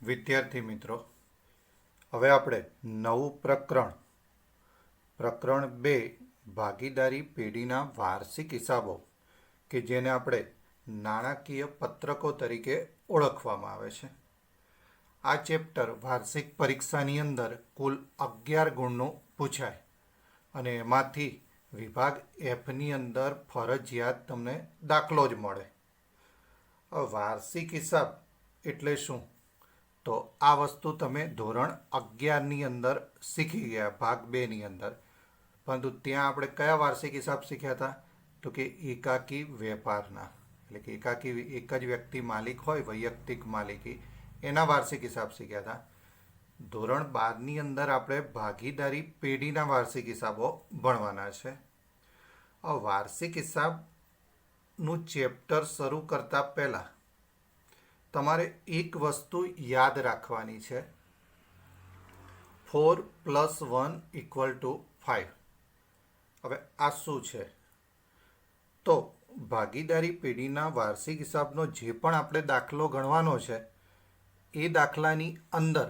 વિદ્યાર્થી મિત્રો, હવે આપણે નવું પ્રકરણ 2 ભાગીદારી પેઢીના વાર્ષિક હિસાબો કે જેને આપણે નાણાકીય પત્રકો તરીકે ઓળખવામાં આવે છે. આ ચેપ્ટર વાર્ષિક પરીક્ષાની અંદર કુલ 11 ગુણનું પૂછાય અને એમાંથી વિભાગ એફની અંદર ફરજિયાત તમને દાખલો જ મળે. વાર્ષિક હિસાબ એટલે શું? તો આ વસ્તુ તમે ધોરણ 11ની અંદર શીખી ગયા, ભાગ 2ની અંદર. પરંતુ ત્યાં આપણે કયા વાર્ષિક હિસાબ શીખ્યા હતા? તો કે એકાકી વેપારના, એટલે કે એકાકી એક જ વ્યક્તિ માલિક હોય, વૈયક્તિક માલિકી, એના વાર્ષિક હિસાબ શીખ્યા હતા. ધોરણ 12ની અંદર આપણે ભાગીદારી પેઢીના વાર્ષિક હિસાબો ભણવાના છે. વાર્ષિક હિસાબનું ચેપ્ટર શરૂ કરતા પહેલાં તમારે એક વસ્તુ યાદ રાખવાની છે. 4 + 1 = 5. હવે આ શું છે? તો ભાગીદારી પેઢીના વાર્ષિક હિસાબનો જે પણ આપણે દાખલો ગણવાનો છે એ દાખલાની અંદર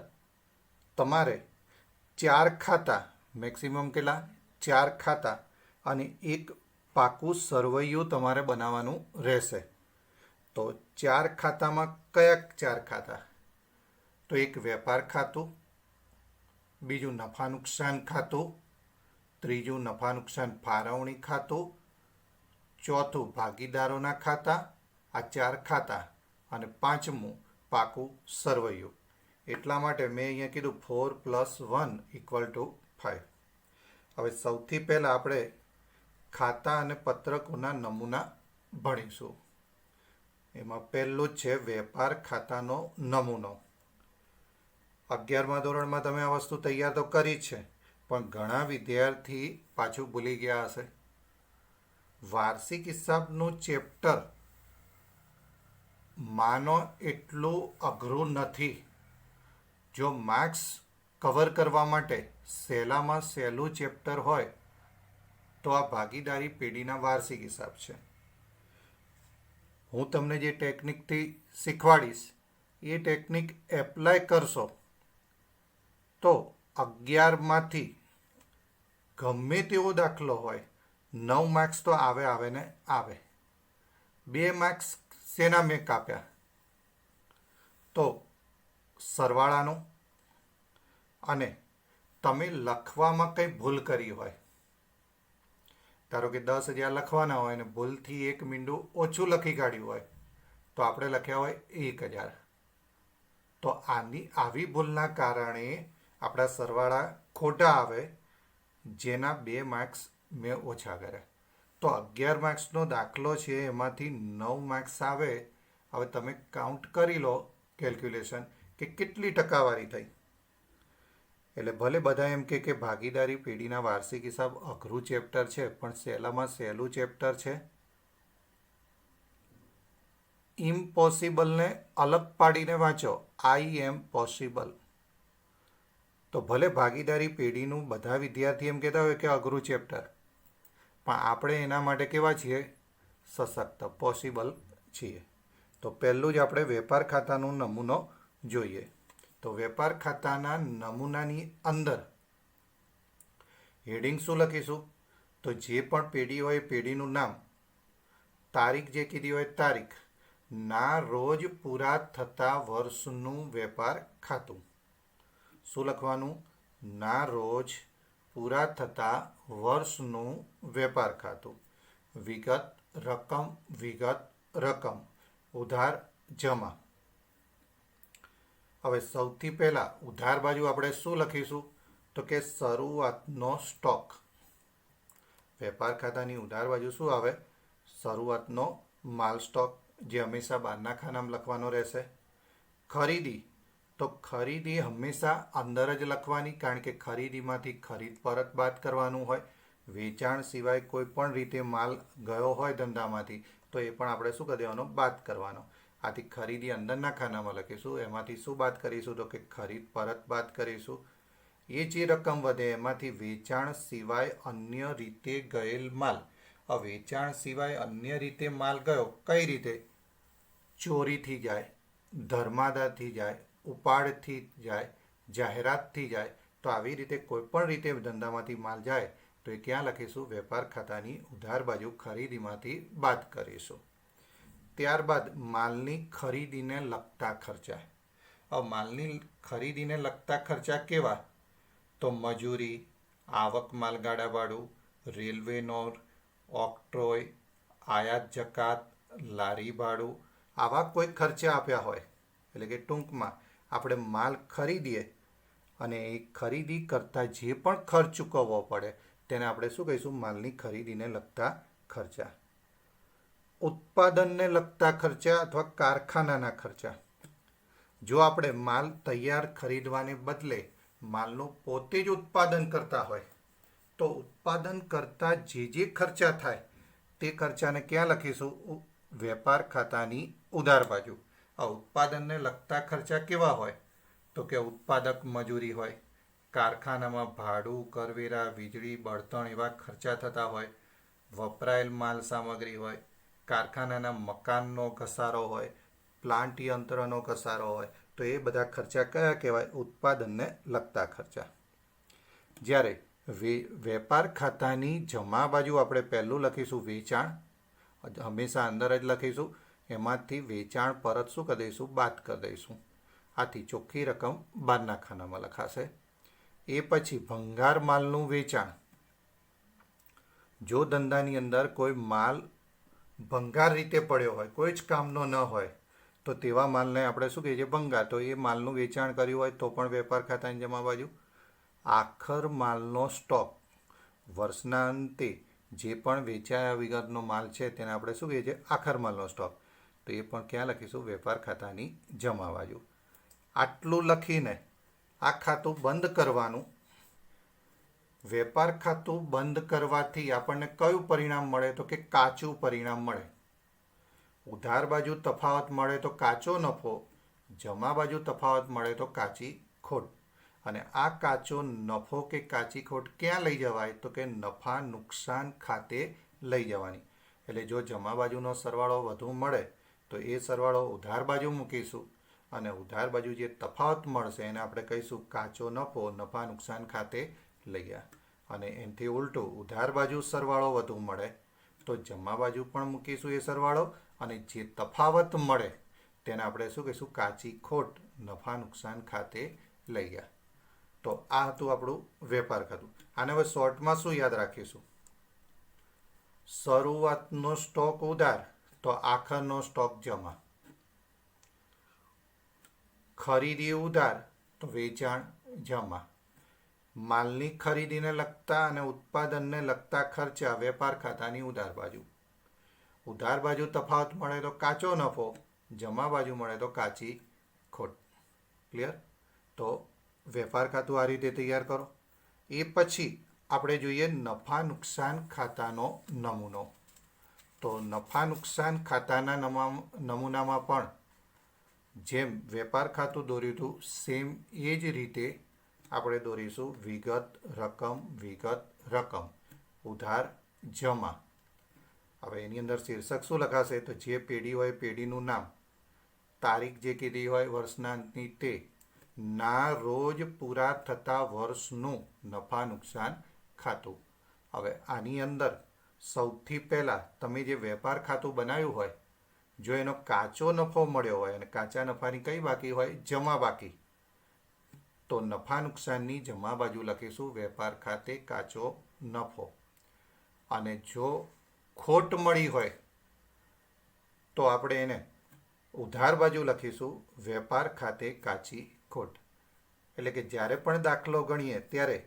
તમારે 4 ખાતા, મેક્સિમમ કેટલા? 4 ખાતા અને એક પાકું સરવૈયું તમારે બનાવવાનું રહેશે. તો 4 ખાતામાં કયા 4 ખાતા? તો એક વેપાર ખાતું, બીજું નફા નુકસાન ખાતું, ત્રીજું નફા નુકસાન ફાળવણી ખાતું, ચોથું ભાગીદારોના ખાતા, આ 4 ખાતા, અને પાંચમું પાકું સરવૈયું. એટલા માટે મેં અહીંયા કીધું 4 + 1 = 5. હવે સૌથી પહેલાં આપણે ખાતા અને પત્રકોના નમૂના ભણીશું. એમાં પહેલું જ છે વેપાર ખાતાનો નમૂનો. 11મા ધોરણમાં તમે આ વસ્તુ તૈયાર તો કરી જ છે, પણ ઘણા વિદ્યાર્થી પાછું ભૂલી ગયા હશે. વાર્ષિક હિસાબનું ચેપ્ટર માનો એટલું અઘરું નથી. જો માર્ક્સ કવર કરવા માટે સહેલામાં સહેલું ચેપ્ટર હોય તો આ ભાગીદારી પેઢીના વાર્ષિક હિસાબ છે. હું તમને જે ટેકનિકથી શીખવાડીશ એ ટેકનિક એપ્લાય કરશો તો 11માંથી ગમે તેવો દાખલો હોય 9 માર્ક્સ તો આવે ને આવે. 2 માર્ક્સ શેના મેં કાપ્યા? તો સરવાળાનું, અને તમે લખવામાં કંઈ ભૂલ કરી હોય. ધારો કે 10,000 લખવાના હોય અને ભૂલથી 1 મીંડું ઓછું લખી કાઢ્યું હોય તો આપણે લખ્યા હોય 1,000. તો આવી ભૂલના કારણે આપણા સરવાળા ખોટા આવે, જેના 2 માર્ક્સ મેં ઓછા કર્યા. તો 11 માર્ક્સનો દાખલો છે, એમાંથી 9 માર્ક્સ આવે. હવે તમે કાઉન્ટ કરી લો, કેલ્ક્યુલેશન, કે કેટલી ટકાવારી થઈ. એટલે ભલે બધા એમ કે ભાગીદારી પેઢીના વાર્ષિક હિસાબ અઘરું ચેપ્ટર છે, પણ સહેલામાં સહેલું ચેપ્ટર છે. ઇમ્પોસિબલને અલગ પાડીને વાંચો, આઈ એમ પોસિબલ. તો ભલે ભાગીદારી પેઢીનું બધા વિદ્યાર્થી એમ કહેતા હોય કે અઘરું ચેપ્ટર, પણ આપણે એના માટે કેવા છીએ? સશક્ત, પોસિબલ છીએ. તો પહેલું જ આપણે વેપાર ખાતાનો નમૂનો જોઈએ. તો વેપાર ખાતાના નમૂનાની અંદર હેડિંગ શું લખીશું? તો જે પણ પેઢી હોય પેઢીનું નામ, તારીખ જે કીધી હોય તારીખ, ના રોજ પૂરા થતા વર્ષનું વેપાર ખાતું. શું લખવાનું? ના રોજ પૂરા થતા વર્ષનું વેપાર ખાતું. વિગત રકમ, ઉધાર જમા. હવે સૌથી પહેલાં ઉધાર બાજુ આપણે શું લખીશું? તો કે શરૂઆતનો સ્ટોક. વેપાર ખાતાની ઉધાર બાજુ શું આવે? શરૂઆતનો માલ સ્ટોક, જે હંમેશા બહારના ખાનામાં લખવાનો રહેશે. ખરીદી, તો ખરીદી હંમેશા અંદર જ લખવાની, કારણ કે ખરીદીમાંથી ખરીદ પરત બાદ કરવાનું હોય. વેચાણ સિવાય કોઈ પણ રીતે માલ ગયો હોય ધંધામાંથી તો એ પણ આપણે શું કરી દેવાનો? બાદ કરવાનો. આથી ખરીદી અંદરના ખાનામાં લખીશું. એમાંથી શું બાદ કરીશું? તો કે ખરીદ પરત બાદ કરીશું. એ જે રકમ વધે એમાંથી વેચાણ સિવાય અન્ય રીતે ગયેલ માલ. વેચાણ સિવાય અન્ય રીતે માલ ગયો કઈ રીતે? ચોરીથી જાય, ધર્માદાથી જાય, ઉપાડથી જાય, જાહેરાતથી જાય, તો આવી રીતે કોઈ પણ રીતે ધંધામાંથી માલ જાય તો એ ક્યાં લખીશું? વેપાર ખાતાની ઉધાર બાજુ ખરીદીમાંથી બાદ કરીશું. ત્યારબાદ માલની ખરીદીને લગતા ખર્ચા. હવે માલની ખરીદીને લગતા ખર્ચા કેવા? તો મજૂરી, આવક માલગાડા ભાડું, રેલવેનો, ઓક્ટ્રોય, આયાત જકાત, લારી ભાડું, આવા કોઈ ખર્ચા આપ્યા હોય. એટલે કે ટૂંકમાં આપણે માલ ખરીદીએ અને એ ખરીદી કરતાં જે પણ ખર્ચ ચૂકવવો પડે તેને આપણે શું કહીશું? માલની ખરીદીને લગતા ખર્ચા. ઉત્પાદનને લગતા ખર્ચા અથવા કારખાનાના ખર્ચા. જો આપણે માલ તૈયાર ખરીદવાને બદલે માલનું પોતે જ ઉત્પાદન કરતા હોય તો ઉત્પાદન કરતાં જે ખર્ચા થાય તે ખર્ચાને ક્યાં લખીશું? વેપાર ખાતાની ઉધાર બાજુ. આ ઉત્પાદનને લગતા ખર્ચા કેવા હોય? તો કે ઉત્પાદક મજૂરી હોય, કારખાનામાં ભાડું, કરવેરા, વીજળી, બળતણ એવા ખર્ચા થતા હોય, વપરાયેલ માલ સામગ્રી હોય, કારખાનાના મકાનનો ઘસારો હોય, પ્લાન્ટ યંત્રનો ઘસારો હોય, તો એ બધા ખર્ચા કયા કહેવાય? ઉત્પાદનને લગતા ખર્ચા. જ્યારે વેપાર ખાતાની જમા બાજુ આપણે પહેલું લખીશું વેચાણ, હંમેશા અંદર જ લખીશું. એમાંથી વેચાણ પરત શું કરી દઈશું? બાદ કરી દઈશું. આથી ચોખ્ખી રકમ બહારના ખાનામાં લખાશે. એ પછી ભંગાર માલનું વેચાણ. જો ધંધાની અંદર કોઈ માલ ભંગાર રીતે પડ્યો હોય, કોઈ જ કામનો ન હોય, તો તેવા માલને આપણે શું કહીએ છીએ? ભંગાર. તો એ માલનું વેચાણ કર્યું હોય તો પણ વેપાર ખાતાની જમા બાજુ. આખર માલનો સ્ટોક. વર્ષના અંતે જે પણ વેચાયા વિગતનો માલ છે તેને આપણે શું કહીએ છીએ? આખર માલનો સ્ટોક. તો એ પણ ક્યાં લખીશું? વેપાર ખાતાની જમા બાજુ. આટલું લખીને આ ખાતું બંધ કરવાનું. વેપાર ખાતું બંધ કરવાથી આપણને કયું પરિણામ મળે? તો કે કાચું પરિણામ મળે. ઉધાર બાજુ તફાવત મળે તો કાચો નફો, જમા બાજુ તફાવત મળે તો કાચી ખોટ. અને આ કાચો નફો કે કાચી ખોટ ક્યાં લઈ જવાય? તો કે નફા નુકસાન ખાતે લઈ જવાની. એટલે જો જમા બાજુનો સરવાળો વધુ મળે તો એ સરવાળો ઉધાર બાજુ મૂકીશું અને ઉધાર બાજુ જે તફાવત મળશે એને આપણે કહીશું કાચો નફો નફા નુકસાન ખાતે લઈ ગયા. અને એનાથી ઉલટું ઉધાર બાજુ સરવાળો વધુ મળે તો જમા બાજુ પણ મૂકીશું એ સરવાળો, અને જે તફાવત મળે તેને આપણે શું કહીશું? કાચી ખોટ નફા નુકસાન ખાતે લઈ ગયા. તો આ હતું આપણું વેપાર ખાતું. આને હવે શોર્ટમાં શું યાદ રાખીશું? શરૂઆતનો સ્ટોક ઉધાર તો આખરનો સ્ટોક જમા. ખરીદી ઉધાર તો વેચાણ જમા. માલની ખરીદીને લગતા અને ઉત્પાદનને લગતા ખર્ચા વેપાર ખાતાની ઉધાર બાજુ. ઉધાર બાજુ તફાવત મળે તો કાચો નફો, જમા બાજુ મળે તો કાચી ખોટ. ક્લિયર? તો વેપાર ખાતું આ રીતે તૈયાર કરો. એ પછી આપણે જોઈએ નફા નુકસાન ખાતાનો નમૂનો. તો નફા નુકસાન ખાતાના નમૂનામાં પણ જેમ વેપાર ખાતું દોર્યું હતું સેમ એ જ રીતે આપણે દોરીશું વિગત રકમ ઉધાર જમા. હવે એની અંદર શીર્ષક શું લખાશે? તો જે પેઢી હોય પેઢીનું નામ, તારીખ જે કીધી હોય વર્ષના અંતની તે, ના રોજ પૂરા થતા વર્ષનું નફા નુકસાન ખાતું. હવે આની અંદર સૌથી પહેલાં તમે જે વેપાર ખાતું બનાવ્યું હોય, જો એનો કાચો નફો મળ્યો હોય અને કાચા નફાની કઈ બાકી હોય? જમા બાકી. તો નફા નુકસાનની જમા બાજુ લખીશું વેપાર ખાતે કાચો નફો. અને જો ખોટ મળી હોય તો આપણે એને ઉધાર બાજુ લખીશું વેપાર ખાતે કાચી ખોટ. એટલે કે જ્યારે પણ દાખલો ગણીએ ત્યારે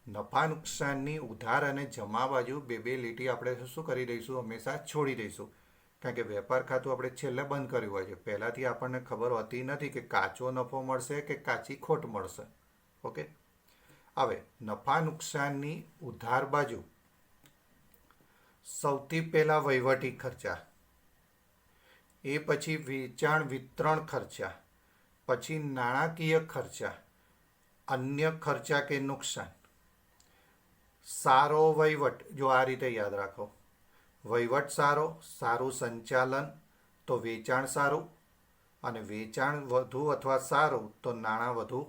નફા નુકસાનની ઉધાર અને જમા બાજુ બે લીટી આપણે શું કરી દઈશું? હંમેશા છોડી દઈશું. કારણ કે વેપાર ખાતું આપણે છેલ્લે બંધ કર્યું હોય છે. પહેલાંથી આપણને ખબર હોતી નથી કે કાચો નફો મળશે કે કાચી ખોટ મળશે. ઓકે. હવે નફા નુકસાનની ઉધાર બાજુ સૌથી પહેલાં વહીવટી ખર્ચા, એ પછી વેચાણ વિતરણ ખર્ચા, પછી નાણાકીય ખર્ચા, અન્ય ખર્ચા કે નુકસાન. સારો વહીવટ, જો આ રીતે યાદ રાખો, વહીવટ સારો, સારું સંચાલન તો વેચાણ સારું, અને વેચાણ વધુ અથવા સારું તો નાણાં વધુ,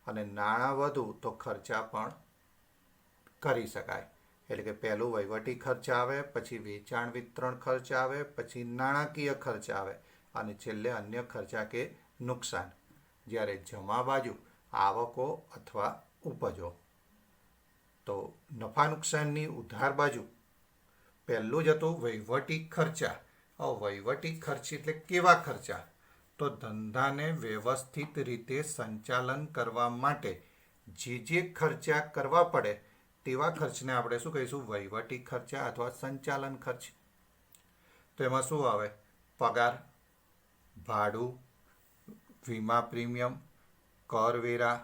અને નાણાં વધુ તો ખર્ચા પણ કરી શકાય. એટલે કે પહેલું વહીવટી ખર્ચ આવે, પછી વેચાણ વિતરણ ખર્ચ આવે, પછી નાણાકીય ખર્ચ આવે, અને છેલ્લે અન્ય ખર્ચા કે નુકસાન. જ્યારે જમા બાજુ આવકો અથવા ઉપજો. તો નફા નુકસાનની ઉધાર બાજુ પહેલું જ હતું વહીવટી ખર્ચા. વહીવટી ખર્ચ એટલે કેવા ખર્ચા? તો ધંધાને વ્યવસ્થિત રીતે સંચાલન કરવા માટે જે ખર્ચા કરવા પડે તેવા ખર્ચને આપણે શું કહીશું? વહીવટી ખર્ચા અથવા સંચાલન ખર્ચ. તો એમાં શું આવે? પગાર, ભાડું, વીમા પ્રીમિયમ, કરવેરા,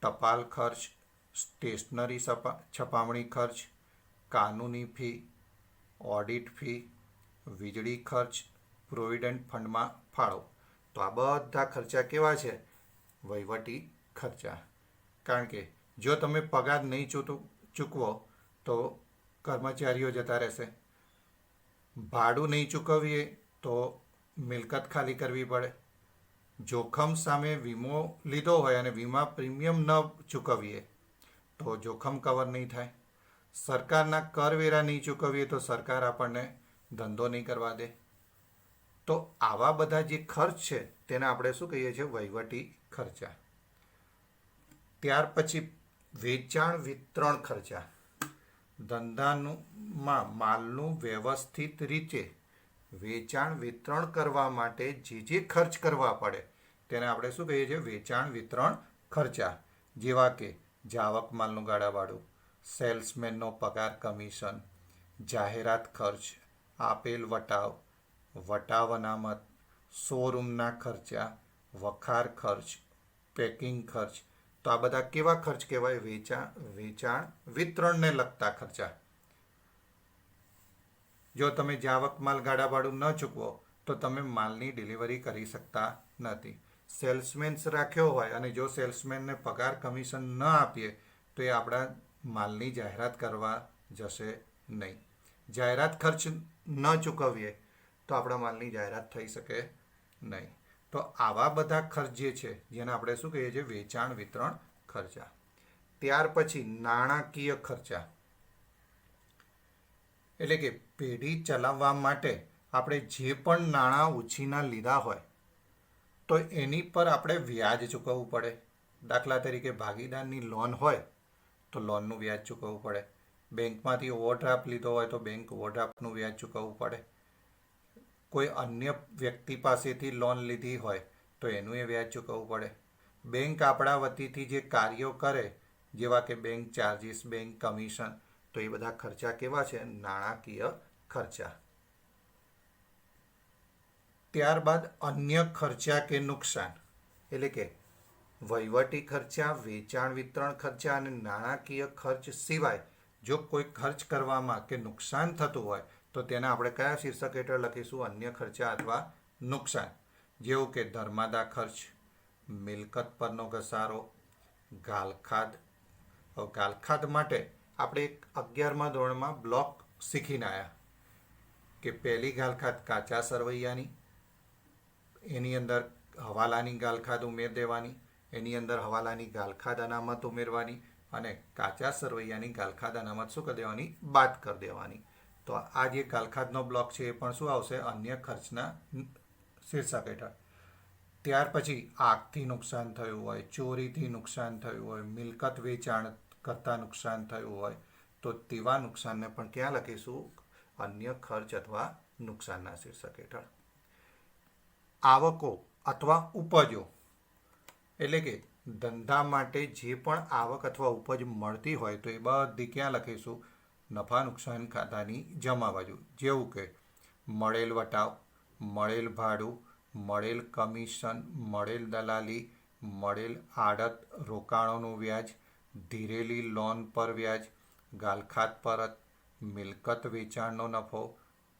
ટપાલ ખર્ચ, સ્ટેશનરી છપામણી ખર્ચ, કાનૂની ફી, ઓડિટ ફી, વીજળી ખર્ચ, પ્રોવિડન્ટ ફંડમાં ફાળો. તો આ બધા ખર્ચા કેવા છે? વહીવટી ખર્ચા. કારણ કે જો તમે પગાર નહીં ચૂકવો તો કર્મચારીઓ જતા રહેશે. ભાડું નહીં ચૂકવીએ તો મિલકત ખાલી કરવી પડે. જોખમ સામે વીમો લીધો હોય અને વીમા પ્રીમિયમ ન ચૂકવીએ તો જોખમ કવર નહીં થાય. સરકારના કરવેરા નહીં ચૂકવીએ તો સરકાર આપણને ધંધો નહીં કરવા દે. તો આવા બધા જે ખર્ચ છે તેને આપણે શું કહીએ છીએ? વહીવટી ખર્ચા. ત્યાર પછી વેચાણ વિતરણ ખર્ચા. ધંધામાં માલનું વ્યવસ્થિત રીતે વેચાણ વિતરણ કરવા માટે જે ખર્ચ કરવા પડે તેને આપણે શું કહીએ છીએ? વેચાણ વિતરણ ખર્ચા. જેવા કે જાવક માલનું ગાડા ભાડું, સેલ્સમેનનો પગાર, કમિશન, જાહેરાત ખર્ચ, આપેલ વટાવ, વટાવ અનામત, શોરૂમના ખર્ચા, વખાર ખર્ચ, પેકિંગ ખર્ચ. તો આ બધા કેવા ખર્ચ કહેવાય? વેચાણ વિતરણને લગતા ખર્ચા. જો તમે જાવક માલ ગાડા ભાડું ન ચૂકવો તો તમે માલની ડિલિવરી કરી શકતા નથી. સેલ્સમેન્સ રાખ્યો હોય અને જો સેલ્સમેનને પગાર કમિશન ન આપીએ તો એ આપણા માલની જાહેરાત કરવા જશે નહીં. જાહેરાત ખર્ચ ન ચૂકવીએ તો આપણા માલની જાહેરાત થઈ શકે નહીં. તો આવા બધા ખર્ચ જે છે જેને આપણે શું કહીએ છીએ? વેચાણ વિતરણ ખર્ચા. ત્યાર પછી નાણાકીય ખર્ચા. એટલે કે પેઢી ચલાવવા માટે આપણે જે પણ નાણાં ઉછીના લીધા હોય તો એની પર આપણે વ્યાજ ચૂકવવું પડે. દાખલા તરીકે ભાગીદારની લોન હોય તો લોનનું વ્યાજ ચૂકવવું પડે. બેંકમાંથી ઓવરડ્રાફ્ટ લીધો હોય તો બેંક ઓવરડ્રાફ્ટનું વ્યાજ ચૂકવવું પડે. કોઈ અન્ય વ્યક્તિ પાસેથી લોન લીધી હોય તો એનું એ વ્યાજ ચૂકવવું પડે. બેંક આપણા વતીથી જે કાર્યો કરે જેવા કે બેંક ચાર્જીસ, બેંક કમિશન, તો એ બધા ખર્ચા કેવા છે? નાણાકીય ખર્ચા. ત્યારબાદ અન્ય ખર્ચા કે નુકસાન. એટલે કે વહીવટી ખર્ચા, વેચાણ વિતરણ ખર્ચા અને નાણાકીય ખર્ચ સિવાય જો કોઈ ખર્ચ કરવામાં કે નુકસાન થતું હોય તો તેને આપણે કયા શીર્ષક હેઠળ લખીશું? અન્ય ખર્ચા અથવા નુકસાન. જેવું કે ધર્માદા ખર્ચ, મિલકત પરનો ઘસારો, ગાલખાદ. ગાલખાદ માટે આપણે 11મા ધોરણમાં બ્લોક શીખીને આવ્યા કે પહેલી ગાલખાદ કાચા સરવૈયાની, એની અંદર હવાલાની ગાલખાદ ઉમેર દેવાની, એની અંદર હવાલાની ગાલખાદ અનામત ઉમેરવાની, અને કાચા સરવૈયાની ગાલખાદ અનામત શું કરી દેવાની? બાદ કરી દેવાની. તો આ જે ગાલખાદનો બ્લોક છે એ પણ શું આવશે? અન્ય ખર્ચના શીર્ષક હેઠળ. ત્યાર પછી આગથી નુકસાન થયું હોય, ચોરીથી નુકસાન થયું હોય, મિલકત વેચાણ કરતાં નુકસાન થયું હોય તો તેવા નુકસાનને પણ ક્યાં લખીશું? અન્ય ખર્ચ અથવા નુકસાનના શીર્ષક હેઠળ. આવકો અથવા ઉપજો. એટલે કે ધંધા માટે જે પણ આવક અથવા ઉપજ મળતી હોય તો એ બધી ક્યાં લખીશું? નફા નુકસાન ખાતાની જમા બાજુ. જેવું કે મળેલ વટાવ, મળેલ ભાડું, મળેલ કમિશન, મળેલ દલાલી, મળેલ આડત રોકાણોનું વ્યાજ, ધીરેલી લોન પર વ્યાજ, ગાલખાદ પરત, મિલકત વેચાણનો નફો,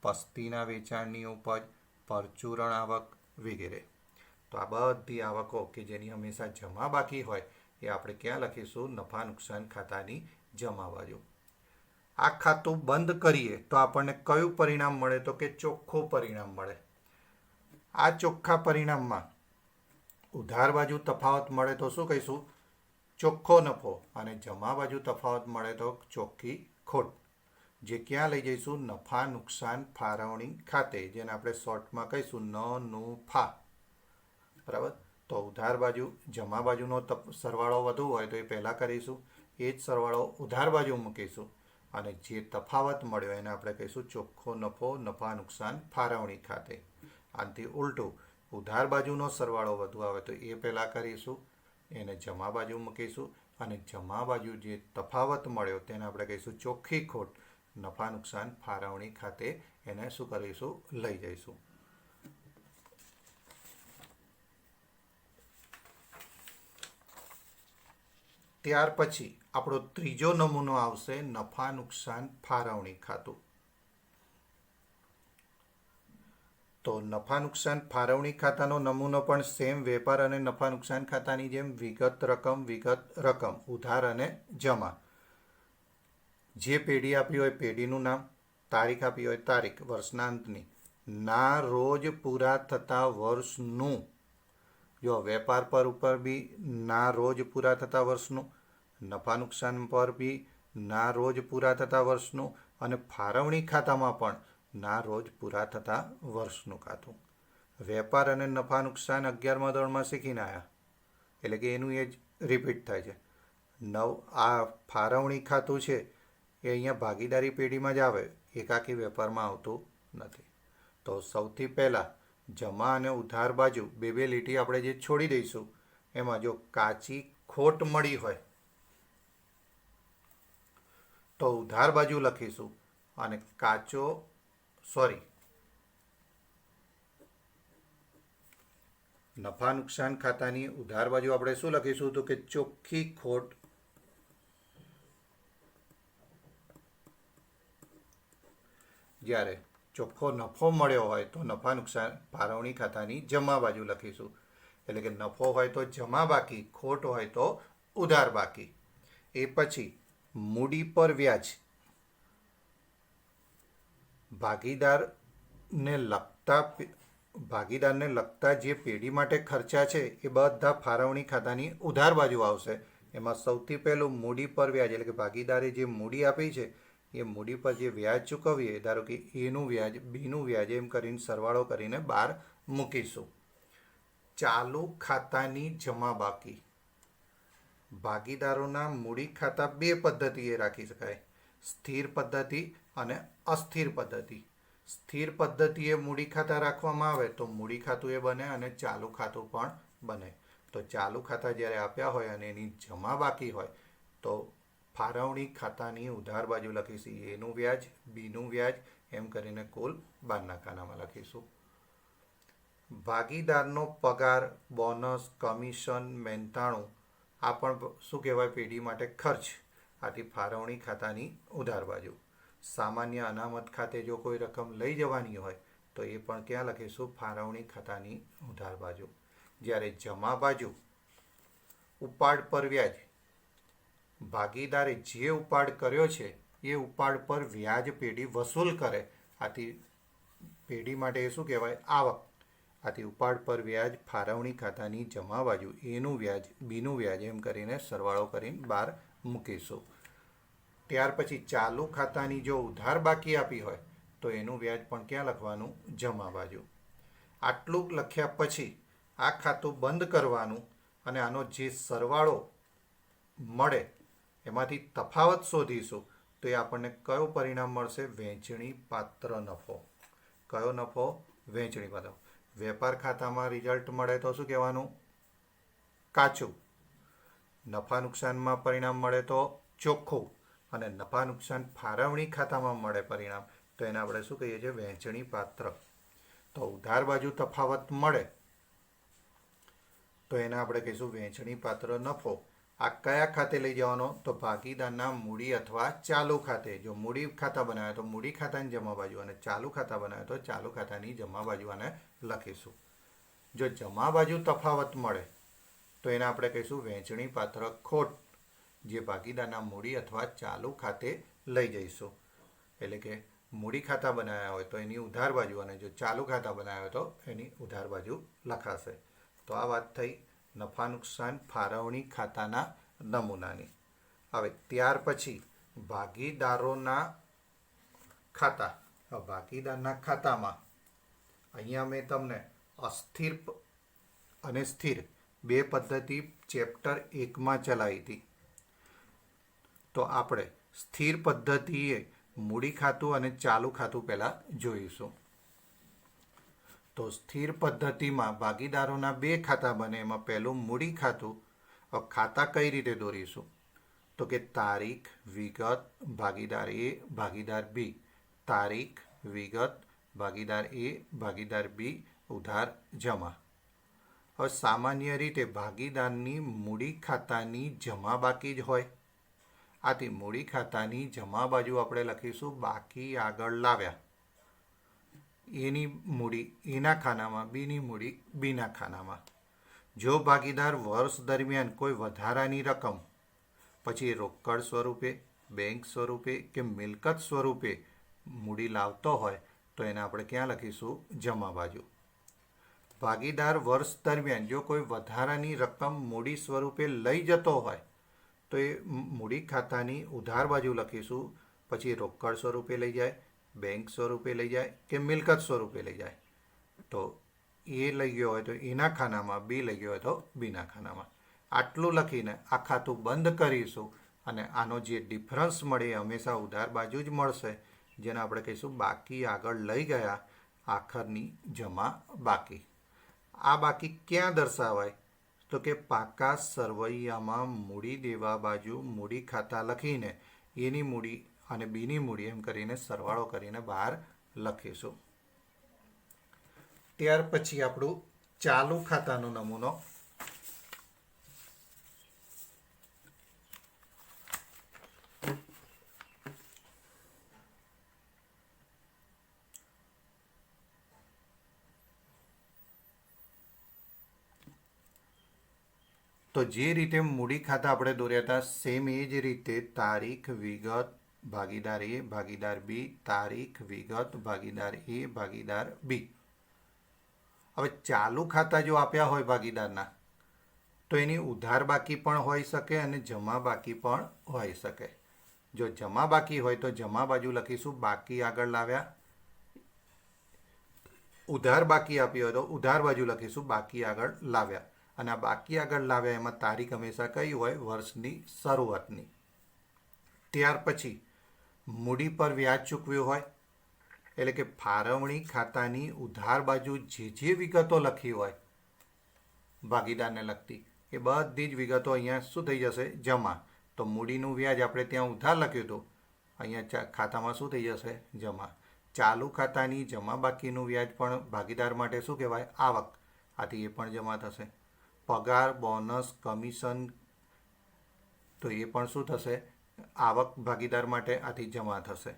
પસ્તીના વેચાણની ઉપજ, પરચુરણ આવક વગેરે. તો આ બધી આવકો કે જેની હંમેશા જમા બાકી હોય એ આપણે ક્યાં લખીશું? નફા નુકસાન ખાતાની જમા બાજુ. આ ખાતું બંધ કરીએ તો આપણને કયું પરિણામ મળે? તો કે ચોખ્ખું પરિણામ મળે. આ ચોખ્ખા પરિણામમાં ઉધાર બાજુ તફાવત મળે તો શું કહીશું? ચોખ્ખો નફો. અને જમા બાજુ તફાવત મળે તો ચોખ્ખી ખોટ. જે ક્યાં લઈ જઈશું? નફા નુકસાન ફાળવણી ખાતે, જેને આપણે શોર્ટમાં કહીશું NNFA. બરાબર. તો ઉધાર બાજુ જમા બાજુનો સરવાળો વધુ હોય તો એ પહેલાં કરીશું, એ જ સરવાળો ઉધાર બાજુ મૂકીશું, અને જે તફાવત મળ્યો એને આપણે કહીશું ચોખ્ખો નફો નફા નુકસાન ફાળવણી ખાતે. આનાથી ઉલટું, ઉધાર બાજુનો સરવાળો વધુ આવે તો એ પહેલાં કરીશું, એને જમા બાજુ મૂકીશું, અને જમા બાજુ જે તફાવત મળ્યો તેને આપણે કહીશું ચોખ્ખી ખોટ નફા નુકસાન ફાળવણી ખાતે. એને શું કરીશું? લઈ જઈશું. ત્યાર પછી આપણો ત્રીજો નમૂનો આવશે નફા નુકસાન ફાળવણી ખાતું. તો નફા નુકસાન ફાળવણી ખાતાનો નમૂનો પણ સેમ વેપાર અને નફા નુકસાન ખાતાની જેમ વિગત રકમ ઉધાર અને જમા. જે પેઢી આપી હોય પેઢીનું નામ, તારીખ આપી હોય તારીખ, વર્ષના અંતની, ના રોજ પૂરા થતા વર્ષનું. જો વેપાર પર ઉપર બી ના રોજ પૂરા થતા વર્ષનું, નફા નુકસાન પર બી ના રોજ પૂરા થતા વર્ષનું, અને ફાળવણી ખાતામાં પણ ના રોજ પૂરા થતા વર્ષનું ખાતું. વેપાર અને નફા નુકસાન 11મા ધોરણમાં શીખીને આવ્યા, એટલે કે એનું એ જ રિપીટ થાય છે. આ ફાળવણી ખાતું છે એ અહીંયા ભાગીદારી પેઢીમાં જ આવે, એકાકી વેપારમાં આવતું નથી. તો સૌથી પહેલાં જમા અને ઉધાર બાજુ બે લીટી આપણે જે છોડી દઈશું, એમાં જો કાચી ખોટ મળી હોય તો ઉધાર બાજુ લખીશું, અને નફા નુકસાન ખાતાની ઉધાર બાજુ આપણે શું લખીશું? તો કે ચોખ્ખી ખોટ જ્યારે ચોખ્ખો નફો મળ્યો હોય તો નફા નુકસાન ફાળવણી ખાતાની જમા બાજુ લખીશું. એટલે કે નફો હોય તો જમા બાકી, ખોટ હોય તો ઉધાર બાકી. એ પછી મૂડી પર વ્યાજ ભાગીદારને લગતા જે પેઢી માટે ખર્ચા છે એ બધા ફાળવણી ખાતાની ઉધાર બાજુ આવશે. એમાં સૌથી પહેલું મૂડી પર વ્યાજ, એટલે કે ભાગીદારે જે મૂડી આપી છે એ મૂડી પર જે વ્યાજ ચૂકવીએ, ધારો કે એનું વ્યાજ, બીનું વ્યાજ, એમ કરીને સરવાળો કરીને બહાર મૂકીશું. ચાલુ ખાતાની જમા બાકી. ભાગીદારોના મૂડી ખાતા બે પદ્ધતિએ રાખી શકાય, સ્થિર પદ્ધતિ અને અસ્થિર પદ્ધતિ. સ્થિર પદ્ધતિએ મૂડી ખાતા રાખવામાં આવે તો મૂડી ખાતું એ બને અને ચાલુ ખાતું પણ બને. તો ચાલુ ખાતા જ્યારે આપ્યા હોય અને એની જમા બાકી હોય તો ફાળવણી ખાતાની ઉધાર બાજુ લખીશું એનું વ્યાજ, બીનું વ્યાજ, એમ કરીને કુલ બારના ખાનામાં લખીશું. ભાગીદારનો પગાર, બોનસ, કમિશન, મહેનતાણું, આ પણ શું કહેવાય? પેઢી માટે ખર્ચ. આથી ફાળવણી ખાતાની ઉધાર બાજુ. સામાન્ય અનામત ખાતે જો કોઈ રકમ લઈ જવાની હોય તો એ પણ ક્યાં લખીશું? ફાળવણી ખાતાની ઉધાર બાજુ. જ્યારે જમા બાજુ ઉપાડ પર વ્યાજ. ભાગીદારે જે ઉપાડ કર્યો છે એ ઉપાડ પર વ્યાજ પેઢી વસૂલ કરે, આથી પેઢી માટે એ શું કહેવાય? આવક. આથી ઉપાડ પર વ્યાજ ફાળવણી ખાતાની જમા બાજુ, એનું વ્યાજ, બીનું વ્યાજ, એમ કરીને સરવાળો કરીને બહાર મૂકીશું. ત્યાર પછી ચાલુ ખાતાની જો ઉધાર બાકી આપી હોય તો એનું વ્યાજ પણ ક્યાં લખવાનું? જમા બાજુ. આટલું લખ્યા પછી આ ખાતું બંધ કરવાનું, અને આનો જે સરવાળો મળે એમાંથી તફાવત શોધીશું. તો એ આપણને કયો પરિણામ મળશે? વહેંચણી પાત્ર નફો. કયો નફો? વહેંચણી પાત્ર. વેપાર ખાતામાં રિઝલ્ટ મળે તો શું કહેવાનું? કાચું. નફા નુકસાનમાં પરિણામ મળે તો ચોખ્ખું. અને નફા નુકસાન ફાળવણી ખાતામાં મળે પરિણામ તો એને આપણે શું કહીએ છીએ? વહેંચણી પાત્ર. તો ઉધાર બાજુ તફાવત મળે તો એને આપણે કહીશું વહેંચણી પાત્ર નફો. આ કયા ખાતે લઈ જવાનો? તો ભાગીદારના મૂડી અથવા ચાલુ ખાતે. જો મૂડી ખાતા બનાવે તો મૂડી ખાતાની જમા બાજુ, અને ચાલુ ખાતા બનાવે તો ચાલુ ખાતાની જમા બાજુ આને લખીશું. જો જમા બાજુ તફાવત મળે તો એને આપણે કહીશું વહેંચણી પાત્ર ખોટ, જે ભાગીદારના મૂડી અથવા ચાલુ ખાતે લઈ જઈશું. એટલે કે મૂડી ખાતા બનાવ્યા હોય તો એની ઉધાર બાજુ, અને જો ચાલુ ખાતા બનાવ્યા હોય તો એની ઉધાર બાજુ લખાશે. તો આ વાત થઈ નફા નુકસાન ફાળવણી ખાતાના નમૂનાની. હવે ત્યાર પછી ભાગીદારોના ખાતા. ભાગીદારના ખાતામાં અહીંયા મેં તમને અસ્થિર અને સ્થિર બે પદ્ધતિ ચેપ્ટર 1માં ચલાવી હતી. તો આપણે સ્થિર પદ્ધતિએ મૂડી ખાતું અને ચાલુ ખાતું પહેલાં જોઈશું. તો સ્થિર પદ્ધતિમાં ભાગીદારોના બે ખાતા બને. એમાં પહેલું મૂડી ખાતું. ખાતા કઈ રીતે દોરીશું? તો કે તારીખ, વિગત, ભાગીદાર એ, ભાગીદાર બી. તારીખ, વિગત, ભાગીદાર એ, ભાગીદાર બી, ઉધાર, જમા. હવે સામાન્ય રીતે ભાગીદારની મૂડી ખાતાની જમા બાકી જ હોય. આથી મૂડી ખાતાની જમા બાજુ આપણે લખીશું બાકી આગળ લાવ્યા. એની મૂડી એના ખાનામાં, બીની મૂડી બીના ખાનામાં. જો ભાગીદાર વર્ષ દરમિયાન કોઈ વધારાની રકમ પછી રોકડ સ્વરૂપે, બેંક સ્વરૂપે કે મિલકત સ્વરૂપે મૂડી લાવતો હોય તો એને આપણે ક્યાં લખીશું? જમા બાજુ. ભાગીદાર વર્ષ દરમિયાન જો કોઈ વધારાની રકમ મૂડી સ્વરૂપે લઈ જતો હોય તો એ મૂડી ખાતાની ઉધાર બાજુ લખીશું. પછી રોકડ સ્વરૂપે લઈ જાય, બેંક સ્વરૂપે લઈ જાય કે મિલકત સ્વરૂપે લઈ જાય તો એ લઈ ગયો હોય તો એના ખાનામાં, બી લઈ ગયો હોય તો બીના ખાનામાં. આટલું લખીને આ ખાતું બંધ કરીશું અને આનો જે ડિફરન્સ મળે એ હંમેશા ઉધાર બાજુ જ મળશે, જેને આપણે કહીશું બાકી આગળ લઈ ગયા, આખરની જમા બાકી. આ બાકી ક્યાં દર્શાવાય? તો કે પાકા સરવૈયામાં મૂડી દેવા બાજુ મૂડી ખાતા લખીને એની મૂડી અને બીની મૂડી એમ કરીને સરવાળો કરીને બહાર લખીશું. ત્યાર પછી આપણું ચાલુ ખાતાનો નમૂનો. તો જે રીતે મૂડી ખાતા આપણે દોર્યા હતા સેમ એ જ રીતે તારીખ, વિગત, ભાગીદાર એ, ભાગીદાર બી, તારીખ, વિગત, ભાગીદાર એ, ભાગીદાર બી. હવે ચાલુ ખાતા જો આપ્યા હોય ભાગીદારના તો એની ઉધાર બાકી પણ હોઈ શકે અને જમા બાકી પણ હોઈ શકે. જો જમા બાકી હોય તો જમા બાજુ લખીશું બાકી આગળ લાવ્યા. ઉધાર બાકી આપી હોય તો ઉધાર બાજુ લખીશું બાકી આગળ લાવ્યા. અને આ બાકી આગળ લાવ્યા એમાં તારીખ હંમેશા કઈ હોય? વર્ષની શરૂઆતની. ત્યાર પછી મૂડી પર વ્યાજ ચૂકવ્યું હોય એટલે કે ફાળવણી ખાતાની ઉધાર બાજુ જે વિગતો લખી હોય ભાગીદારને લગતી એ બધી જ વિગતો અહીંયા શું થઈ જશે? જમા. તો મૂડીનું વ્યાજ આપણે ત્યાં ઉધાર લખ્યું હતું, અહીંયા ખાતામાં શું થઈ જશે? જમા. ચાલુ ખાતાની જમા બાકીનું વ્યાજ પણ ભાગીદાર માટે શું કહેવાય? આવક. આથી એ પણ જમા થશે. પગાર, બોનસ, કમિશન તો એ પણ શું થશે? આવક ભાગીદાર માટે, આથી જમા થશે.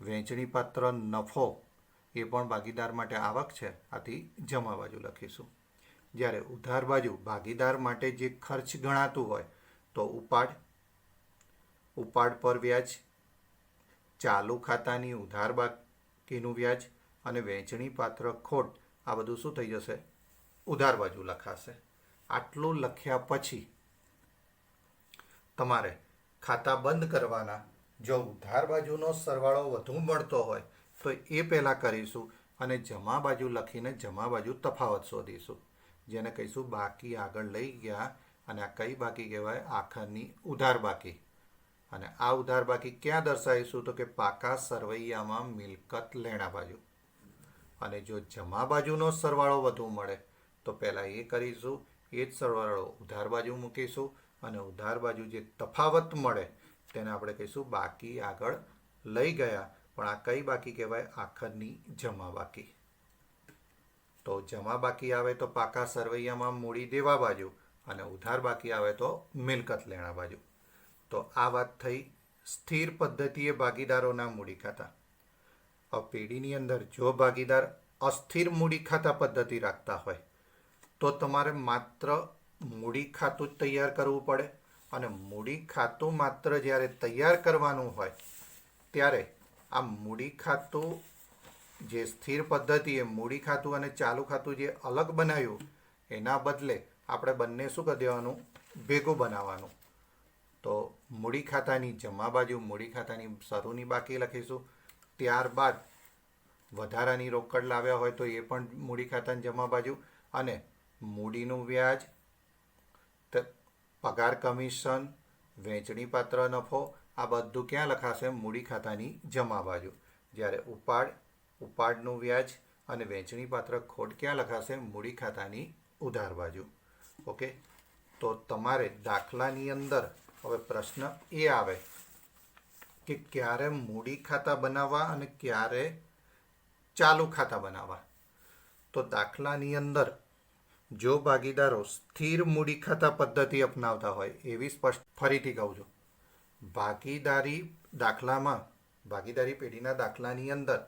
વહેંચણીપાત્ર નફો એ પણ ભાગીદાર માટે આવક છે, આથી જમા બાજુ લખીશું. જ્યારે ઉધાર બાજુ ભાગીદાર માટે જે ખર્ચ ગણાતું હોય તો ઉપાડ, ઉપાડ પર વ્યાજ, ચાલુ ખાતાની ઉધાર બાકીનું વ્યાજ અને વહેંચણીપાત્ર ખોટ આ બધું શું થઈ જશે? ઉધાર બાજુ લખાશે. આટલું લખ્યા પછી તમારે ખાતા બંધ કરવાના. જો ઉધાર બાજુનો સરવાળો વધુ મળતો હોય તો એ પહેલાં કરીશું અને જમા બાજુ લખીને જમા બાજુ તફાવત શોધીશું, જેને કહીશું બાકી આગળ લઈ ગયા. અને આ કઈ બાકી કહેવાય? આખરની ઉધાર બાકી. અને આ ઉધાર બાકી ક્યાં દર્શાવીશું? તો કે પાકા સરવૈયામાં મિલકત લેણા બાજુ. અને જો જમા બાજુનો સરવાળો વધુ મળે તો પહેલાં એ કરીશું, એ જ સરવાળો ઉધાર બાજુ મૂકીશું અને ઉધાર બાજુ જે તફાવત મળે તેને આપણે કહીશું બાકી આગળ લઈ ગયા. પણ આ કઈ બાકી કહેવાય? આખરની જમા બાકી. તો જમા બાકી આવે તો પાકા સરવૈયામાં મૂડી દેવા બાજુ અને ઉધાર બાકી આવે તો મિલકત લેણા બાજુ. તો આ વાત થઈ સ્થિર પદ્ધતિએ ભાગીદારોના મૂડી ખાતા. હવે પેઢીની અંદર જો ભાગીદાર અસ્થિર મૂડી ખાતા પદ્ધતિ રાખતા હોય તો તમારે માત્ર મૂડી ખાતું જ તૈયાર કરવું પડે. અને મૂડી ખાતું માત્ર જ્યારે તૈયાર કરવાનું હોય ત્યારે આ મૂડી ખાતું જે સ્થિર પદ્ધતિએ મૂડી ખાતું અને ચાલુ ખાતું જે અલગ બનાવ્યું એના બદલે આપણે બંને શું કરી દેવાનું, ભેગું બનાવવાનું. તો મૂડી ખાતાની જમા બાજુ મૂડી ખાતાની શરૂની બાકી લખીશું. ત્યારબાદ વધારાની રોકડ લાવ્યા હોય તો એ પણ મૂડી ખાતાની જમા બાજુ, અને મૂડીનું વ્યાજ, પગાર કમિશન, વહેંચણી પાત્ર નફો, આ બધું ક્યાં લખાશે? મૂડી ખાતાની જમા બાજુ. જ્યારે ઉપાડનું વ્યાજ અને વહેંચણી પાત્ર ખોટ ક્યાં લખાશે? મૂડી ખાતાની ઉધાર બાજુ. ઓકે, તો તમારે દાખલાની અંદર હવે પ્રશ્ન એ આવે કે ક્યારે મૂડી ખાતા બનાવવા અને ક્યારે ચાલુ ખાતા બનાવવા. તો દાખલાની અંદર જો ભાગીદારો સ્થિર મૂડી ખાતા પદ્ધતિ અપનાવતા હોય, એવી સ્પષ્ટ ફરીથી કહું છું, ભાગીદારી પેઢીના દાખલાની અંદર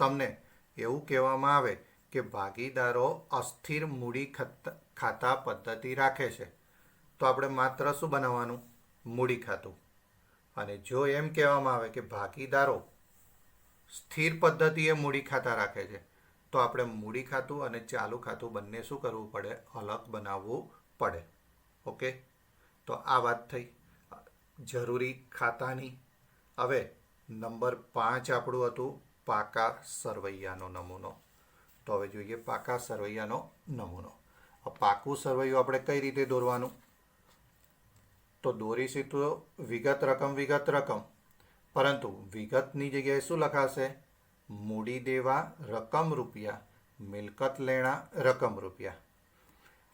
તમને એવું કહેવામાં આવે કે ભાગીદારો અસ્થિર મૂડી ખાતા પદ્ધતિ રાખે છે, તો આપણે માત્ર શું બનાવવાનું? મૂડી ખાતું. અને જો એમ કહેવામાં આવે કે ભાગીદારો સ્થિર પદ્ધતિએ મૂડી ખાતા રાખે છે, તો આપણે મૂડી ખાતું અને ચાલુ ખાતું બંને શું કરવું પડે? અલગ બનાવવું પડે. ઓકે, તો આ વાત થઈ જરૂરી ખાતાની. હવે નંબર 5 આપણું હતું પાકા સરવૈયાનો નમૂનો. તો હવે જોઈએ પાકા સરવૈયાનો નમૂનો. પાકું સરવૈયું આપણે કઈ રીતે દોરવાનું? તો દોરીશું તો વિગત રકમ, પરંતુ વિગતની જગ્યાએ શું લખાશે? મૂડી દેવા રકમ રૂપિયા, મિલકત લેણા રકમ રૂપિયા.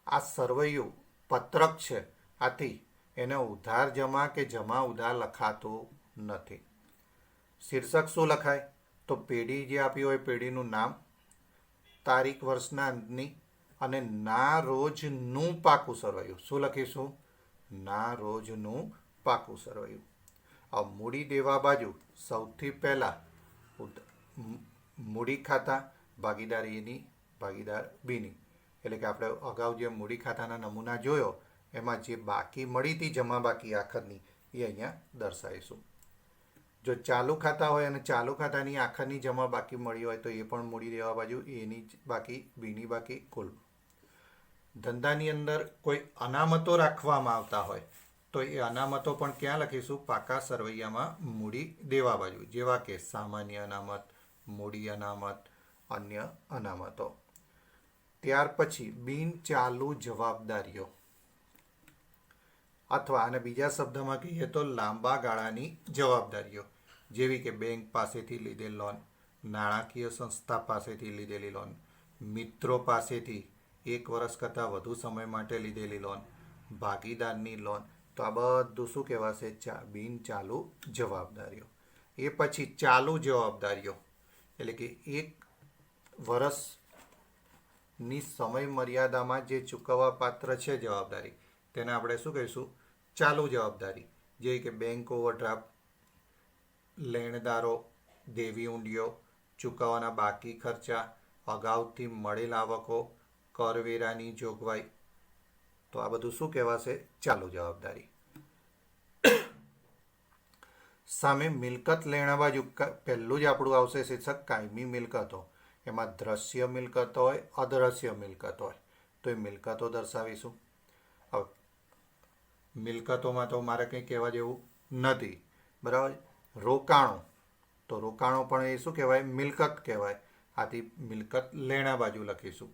આ સરવૈયું પત્રક છે, આથી એને ઉધાર જમા કે જમા ઉધાર લખાતું નથી. શીર્ષક શું લખાય? તો પેઢી જે આપી હોય પેઢીનું નામ, તારીખ વર્ષના અંતની, અને ના રોજનું પાકું સરવૈયું. શું લખીશું? ના રોજનું પાકું સરવૈયું. હવે મૂડી દેવા બાજુ સૌથી પહેલાં મૂડી ખાતા, ભાગીદાર એની, ભાગીદાર બીની. એટલે કે આપણે અગાઉ જે મૂડી ખાતાના નમૂના જોયો એમાં જે બાકી મળી હતી જમા બાકી આખરની, એ અહીંયા દર્શાવીશું. જો ચાલુ ખાતા હોય અને ચાલુ ખાતાની આખરની જમા બાકી મળી હોય તો એ પણ મૂડી દેવા બાજુ, એની બાકી, બીની બાકી, કુલ. ધંધાની અંદર કોઈ અનામતો રાખવામાં આવતા હોય તો એ અનામતો પણ ક્યાં લખીશું? પાકા સરવૈયામાં મૂડી દેવા બાજુ. જેવા કે સામાન્ય અનામત, મૂડી અનામત, અન્ય અનામતો. ત્યાર પછી બિન ચાલુ જવાબદારીઓ, અથવા અને બીજા શબ્દમાં કહીએ તો લાંબા ગાળાની જવાબદારીઓ, જેવી કે બેંક પાસેથી લીધેલ લોન, નાણાકીય સંસ્થા પાસેથી લીધેલી લોન, મિત્રો પાસેથી 1 વર્ષ કરતાં વધુ સમય માટે લીધેલી લોન, ભાગીદારની લોન. તો આ બધું શું કહેવાશે? બિન ચાલુ જવાબદારીઓ. એ પછી ચાલુ જવાબદારીઓ, એટલે કે 1 વર્ષની સમય મર્યાદામાં જે ચૂકવવા પાત્ર છે જવાબદારી, તેને આપણે શું કહીશું? ચાલુ જવાબદારી. જે કે બેંક ઓવરડ્રાફ્ટ, લેણદારો દેવી ઊંડીઓ, ચૂકવવાના બાકી ખર્ચા, અગાઉથી મળેલ આવકો, કરવેરાની જોગવાઈ. તો આ બધું શું કહેવાશે? ચાલુ જવાબદારી. સામે મિલકત લેણા બાજુ પહેલું જ આપણું આવશે શીર્ષક કાયમી મિલકતો. એમાં દ્રશ્ય મિલકત હોય, અદ્રશ્ય મિલકત હોય, તો એ મિલકતો દર્શાવીશું. હવે મિલકતોમાં તો મારે કંઈ કહેવા જેવું નથી, બરાબર. રોકાણો, તો રોકાણો પણ એ શું કહેવાય? મિલકત કહેવાય. આથી મિલકત લેણા બાજુ લખીશું.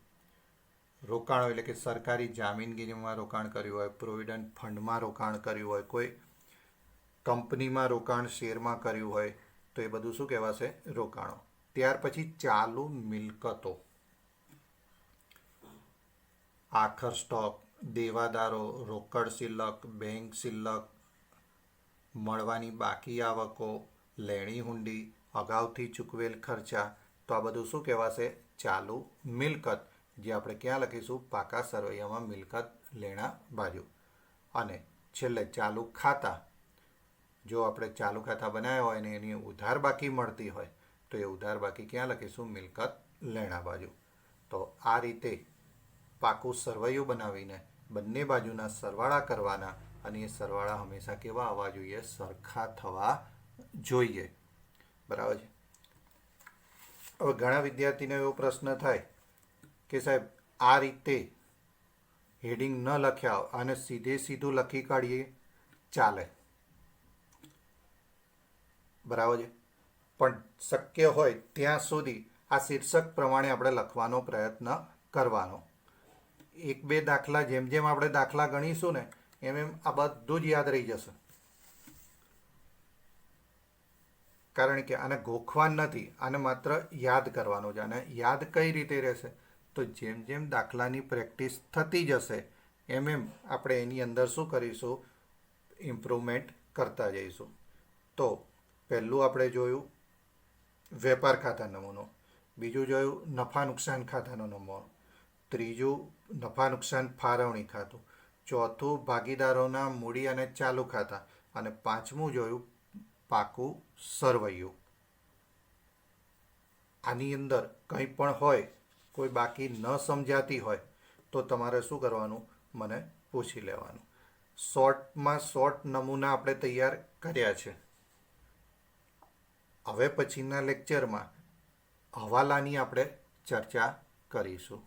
રોકાણો એટલે કે સરકારી જામીનગીરીમાં રોકાણ કર્યું હોય, પ્રોવિડન્ટ ફંડમાં રોકાણ કર્યું હોય, કોઈ કંપનીમાં રોકાણ શેરમાં કર્યું હોય, તો એ બધું શું કહેવાશે? રોકાણો. ત્યાર પછી ચાલુ મિલકતો, આખર સ્ટોક, દેવાદારો, રોકડ શિલ્લક, બેંક શિલ્લક, મળવાની બાકી આવકો, લેણી હુંડી, અગાઉથી ચૂકવેલ ખર્ચા. તો આ બધું શું કહેવાશે? ચાલુ મિલકત, જે આપણે ક્યાં લખીશું? પાકા સરવૈયામાં મિલકત લેણા બાજુ. અને છેલ્લે ચાલુ ખાતા. જો આપણે ચાલુ ખાતા બનાવ્યા હોય અને એની ઉધાર બાકી મળતી હોય તો એ ઉધાર બાકી ક્યાં લખીશું? મિલકત લેણા બાજુ. તો આ રીતે પાકું સરવૈયું બનાવીને બંને બાજુના સરવાળા કરવાના, અને એ સરવાળા હંમેશા કેવા આવવા જોઈએ? સરખા થવા જોઈએ, બરાબર છે. હવે ઘણા વિદ્યાર્થીને એવો પ્રશ્ન થાય કે સાહેબ આ રીતે હેડિંગ ન લખ્યા હોય અને સીધું લખી કાઢીએ ચાલે, બરાબર છે, પણ શક્ય હોય ત્યાં સુધી આ શીર્ષક પ્રમાણે આપણે લખવાનો પ્રયત્ન કરવાનો. એક બે દાખલા જેમ જેમ આપણે દાખલા ગણીશું ને એમ એમ આ બધું જ યાદ રહી જશે. કારણ કે આને ગોખવાનું નથી, આને માત્ર યાદ કરવાનું છે. અને યાદ કઈ રીતે રહેશે? તો જેમ જેમ દાખલાની પ્રેક્ટિસ થતી જશે એમ એમ આપણે એની અંદર શું કરીશું? ઇમ્પ્રુવમેન્ટ કરતા જઈશું. તો પહેલું આપણે જોયું વેપાર ખાતા નમૂનો, બીજું જોયું નફા નુકસાન ખાતાનો નમૂનો, ત્રીજું નફા નુકસાન ફાળવણી ખાતું, ચોથું ભાગીદારોના મૂડી અને ચાલુ ખાતા, અને પાંચમું જોયું પાકું સરવૈયું. આની અંદર કંઈ પણ હોય, કોઈ બાકી ન સમજાતી હોય તો તમારે શું કરવાનું? મને પૂછી લેવાનું. શોર્ટ નમૂના આપણે તૈયાર કર્યા છે. હવે પછીના લેક્ચરમાં હવાલાની આપણે ચર્ચા કરીશું.